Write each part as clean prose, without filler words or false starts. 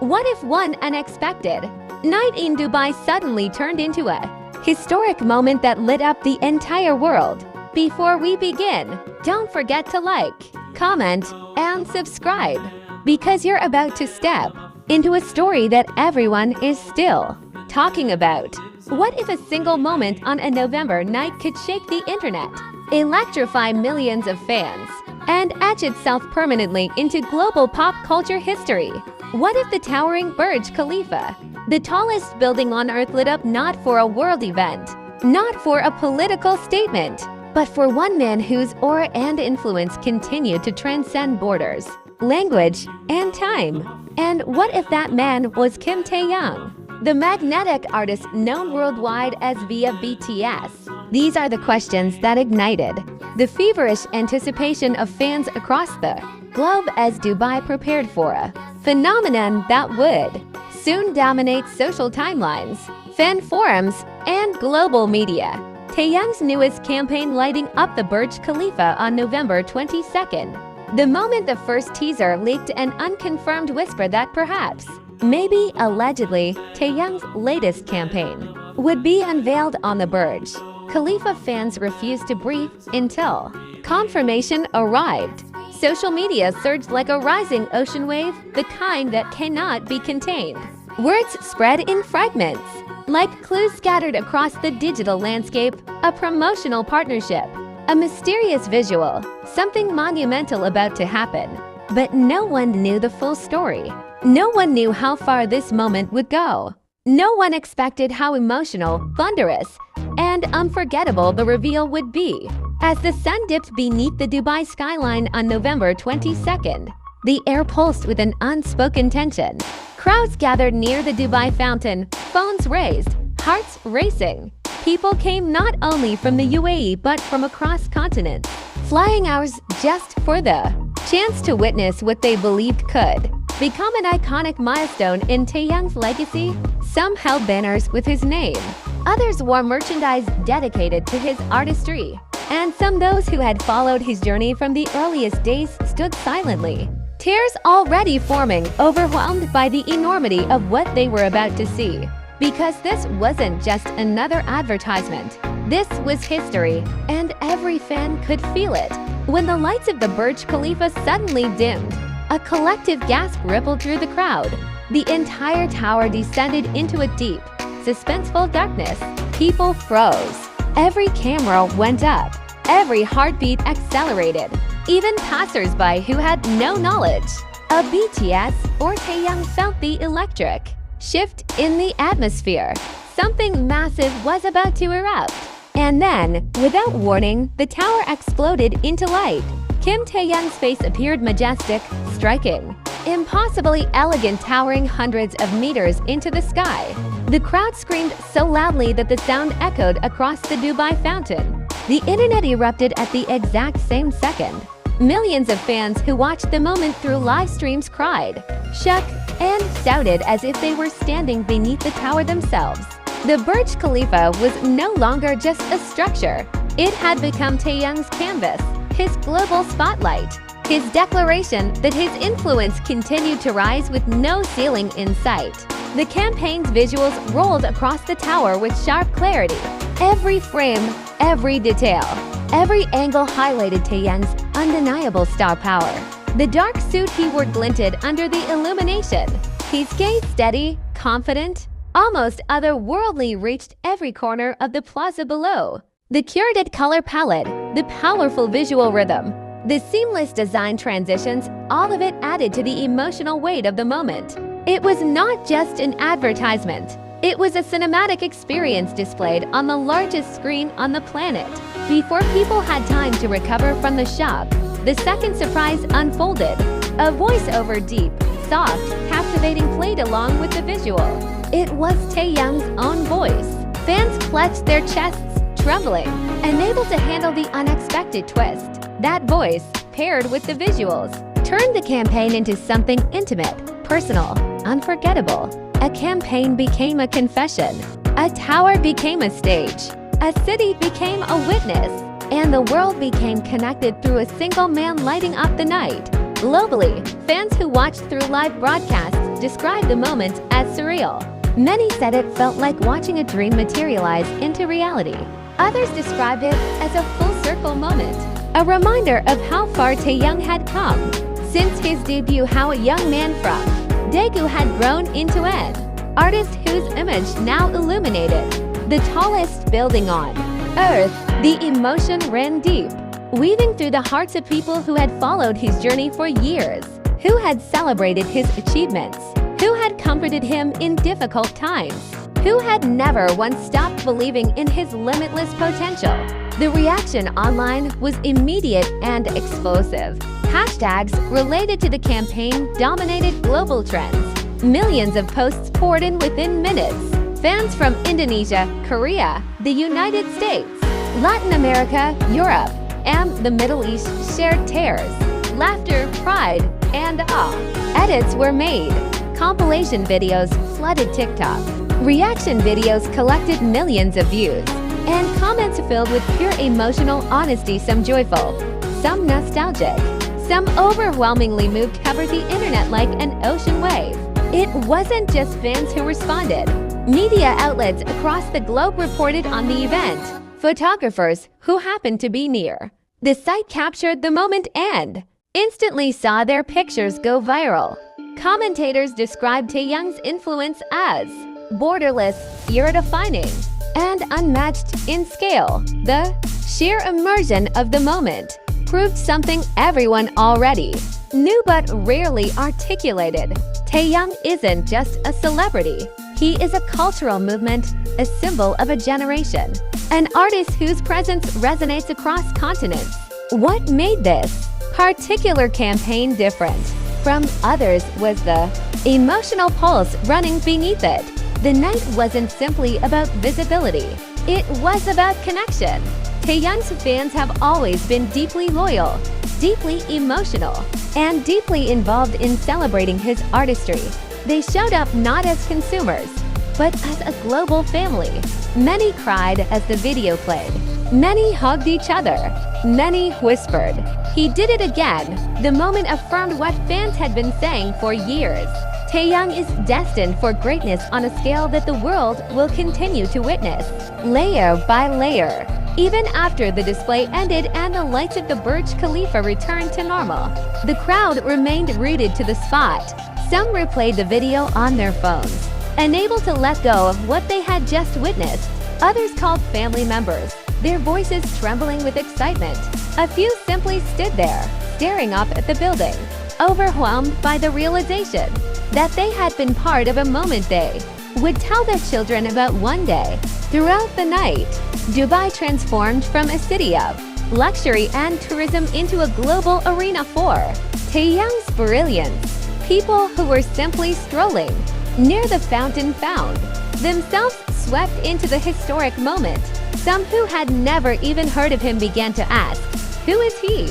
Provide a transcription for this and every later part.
What if one unexpected night in Dubai suddenly turned into a historic moment that lit up the entire world? Before we begin, don't forget to like, comment, and subscribe, because you're about to step into a story that everyone is still talking about. What if a single moment on a November night could shake the internet, electrify millions of fans, and etch itself permanently into global pop culture history? What if the towering Burj Khalifa, the tallest building on Earth, lit up not for a world event, not for a political statement, but for one man whose aura and influence continue to transcend borders, language, and time? And what if that man was Kim Taehyung, the magnetic artist known worldwide as via BTS? These are the questions that ignited the feverish anticipation of fans across the globe as Dubai prepared for a phenomenon that would soon dominate social timelines, fan forums, and global media. Taehyung's newest campaign lighting up the Burj Khalifa on November 22nd. The moment the first teaser leaked an unconfirmed whisper that perhaps, maybe allegedly, Taehyung's latest campaign would be unveiled on the Burj Khalifa, fans refused to breathe until confirmation arrived. Social media surged like a rising ocean wave, the kind that cannot be contained. Words spread in fragments, like clues scattered across the digital landscape. A promotional partnership, a mysterious visual, something monumental about to happen. But no one knew the full story. No one knew how far this moment would go. No one expected how emotional, thunderous, and unforgettable the reveal would be. As the sun dipped beneath the Dubai skyline on November 22nd, the air pulsed with an unspoken tension. Crowds gathered near the Dubai fountain, phones raised, hearts racing. People came not only from the UAE but from across continents, flying hours just for the chance to witness what they believed could become an iconic milestone in Taehyung's legacy. Some held banners with his name, others wore merchandise dedicated to his artistry, and some, those who had followed his journey from the earliest days, stood silently, tears already forming, overwhelmed by the enormity of what they were about to see. Because this wasn't just another advertisement. This was history, and every fan could feel it. When the lights of the Burj Khalifa suddenly dimmed, a collective gasp rippled through the crowd. The entire tower descended into a deep, suspenseful darkness. People froze. Every camera went up. Every heartbeat accelerated. Even passers-by who had no knowledge of BTS or Taehyung felt the electric shift in the atmosphere. Something massive was about to erupt. And then, without warning, the tower exploded into light. Kim Taehyung's face appeared majestic, striking, impossibly elegant, towering hundreds of meters into the sky. The crowd screamed so loudly that the sound echoed across the Dubai fountain. The internet erupted at the exact same second. Millions of fans who watched the moment through live streams cried, shook, and shouted as if they were standing beneath the tower themselves. The Burj Khalifa was no longer just a structure. It had become Taehyung's canvas, his global spotlight, his declaration that his influence continued to rise with no ceiling in sight. The campaign's visuals rolled across the tower with sharp clarity. Every frame, every detail, every angle highlighted Taehyung's undeniable star power. The dark suit he wore glinted under the illumination. His gaze, steady, confident, almost otherworldly, reached every corner of the plaza below. The curated color palette, the powerful visual rhythm, the seamless design transitions, all of it added to the emotional weight of the moment. It was not just an advertisement. It was a cinematic experience displayed on the largest screen on the planet. Before people had time to recover from the shock, the second surprise unfolded. A voiceover, deep, soft, captivating, played along with the visual. It was Taehyung's own voice. Fans clutched their chests, trembling, unable to handle the unexpected twist. That voice, paired with the visuals, turned the campaign into something intimate, personal, unforgettable. A campaign became a confession. A tower became a stage. A city became a witness. And the world became connected through a single man lighting up the night. Globally, fans who watched through live broadcasts described the moment as surreal. Many said it felt like watching a dream materialize into reality. Others described it as a full-circle moment, a reminder of how far Taehyung had come. Since his debut, how a young man from Daegu had grown into an artist whose image now illuminated the tallest building on Earth. The emotion ran deep, weaving through the hearts of people who had followed his journey for years, who had celebrated his achievements, who had comforted him in difficult times, who had never once stopped believing in his limitless potential. The reaction online was immediate and explosive. Hashtags related to the campaign dominated global trends. Millions of posts poured in within minutes. Fans from Indonesia, Korea, the United States, Latin America, Europe, and the Middle East shared tears, laughter, pride, and awe. Edits were made. Compilation videos flooded TikTok. Reaction videos collected millions of views. And comments filled with pure emotional honesty, some joyful, some nostalgic, some overwhelmingly moved, covered the internet like an ocean wave. It wasn't just fans who responded. Media outlets across the globe reported on the event. Photographers who happened to be near the site captured the moment and instantly saw their pictures go viral. Commentators described Taehyung's influence as borderless, era-defining, and unmatched in scale. The sheer immersion of the moment proved something everyone already knew but rarely articulated. Taehyung isn't just a celebrity. He is a cultural movement, a symbol of a generation, an artist whose presence resonates across continents. What made this particular campaign different from others was the emotional pulse running beneath it. The night wasn't simply about visibility. It was about connection. Taehyung's fans have always been deeply loyal, deeply emotional, and deeply involved in celebrating his artistry. They showed up not as consumers, but as a global family. Many cried as the video played. Many hugged each other. Many whispered, "He did it again." The moment affirmed what fans had been saying for years. Taehyung is destined for greatness on a scale that the world will continue to witness, layer by layer. Even after the display ended and the lights of the Burj Khalifa returned to normal, the crowd remained rooted to the spot. Some replayed the video on their phones, unable to let go of what they had just witnessed. Others called family members, their voices trembling with excitement. A few simply stood there, staring up at the building, overwhelmed by the realization that they had been part of a moment they would tell their children about one day. Throughout the night, Dubai transformed from a city of luxury and tourism into a global arena for Taehyung's brilliance. People who were simply strolling near the fountain found themselves swept into the historic moment. Some who had never even heard of him began to ask, "Who is he?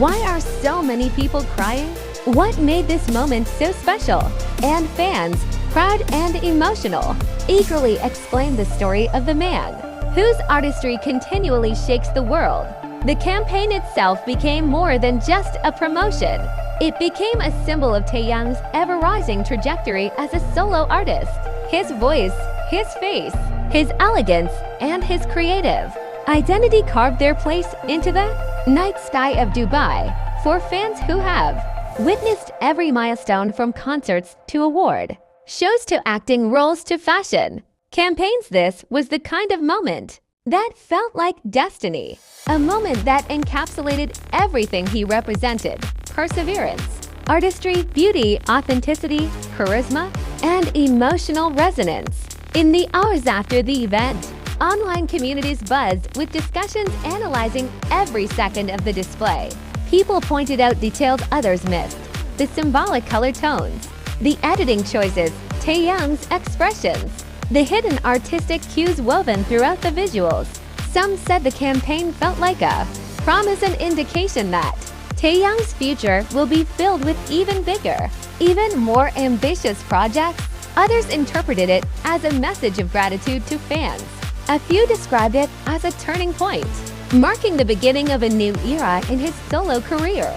Why are so many people crying? What made this moment so special?" And fans, proud and emotional, eagerly explained the story of the man whose artistry continually shakes the world. The campaign itself became more than just a promotion. It became a symbol of Taehyung's ever-rising trajectory as a solo artist. His voice, his face, his elegance, and his creative identity carved their place into the night sky of Dubai for fans who have witnessed every milestone, from concerts to award shows to acting roles to fashion campaigns. This was the kind of moment that felt like destiny, a moment that encapsulated everything he represented: perseverance, artistry, beauty, authenticity, charisma, and emotional resonance. In the hours after the event, online communities buzzed with discussions analyzing every second of the display. People pointed out details others missed: the symbolic color tones, the editing choices, Taehyung's expressions, the hidden artistic cues woven throughout the visuals. Some said the campaign felt like a promise, an indication that Taehyung's future will be filled with even bigger, even more ambitious projects. Others interpreted it as a message of gratitude to fans. A few described it as a turning point, marking the beginning of a new era in his solo career.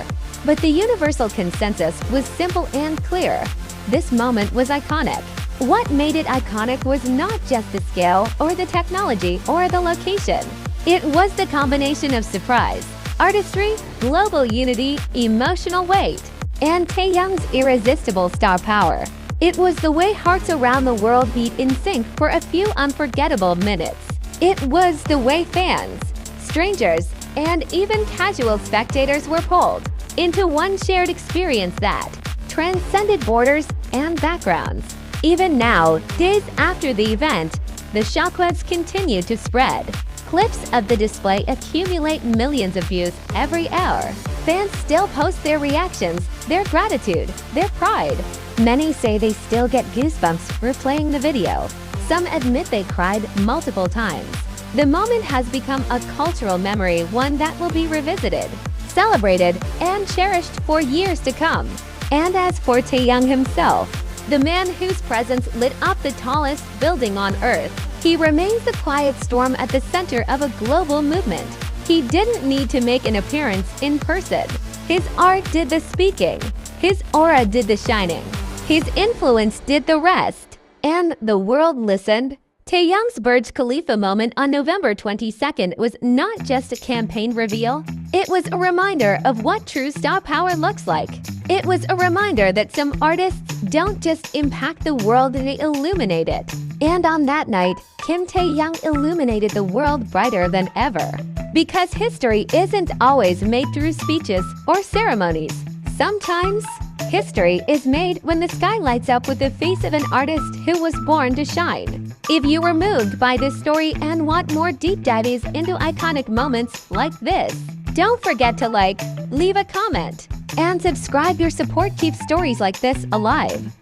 But the universal consensus was simple and clear: this moment was iconic. What made it iconic was not just the scale or the technology or the location. It was the combination of surprise, artistry, global unity, emotional weight, and Taehyung's irresistible star power. It was the way hearts around the world beat in sync for a few unforgettable minutes. It was the way fans, strangers, and even casual spectators were pulled into one shared experience that transcended borders and backgrounds. Even now, days after the event, the shockwaves continue to spread. Clips of the display accumulate millions of views every hour. Fans still post their reactions, their gratitude, their pride. Many say they still get goosebumps replaying the video. Some admit they cried multiple times. The moment has become a cultural memory, one that will be revisited, celebrated, and cherished for years to come. And as for Taehyung himself, the man whose presence lit up the tallest building on Earth, he remains the quiet storm at the center of a global movement. He didn't need to make an appearance in person. His art did the speaking. His aura did the shining. His influence did the rest. And the world listened. Taehyung's Burj Khalifa moment on November 22nd was not just a campaign reveal. It was a reminder of what true star power looks like. It was a reminder that some artists don't just impact the world, they illuminate it. And on that night, Kim Taehyung illuminated the world brighter than ever. Because history isn't always made through speeches or ceremonies. Sometimes, history is made when the sky lights up with the face of an artist who was born to shine. If you were moved by this story and want more deep dives into iconic moments like this, don't forget to like, leave a comment, and subscribe. Your support keeps stories like this alive.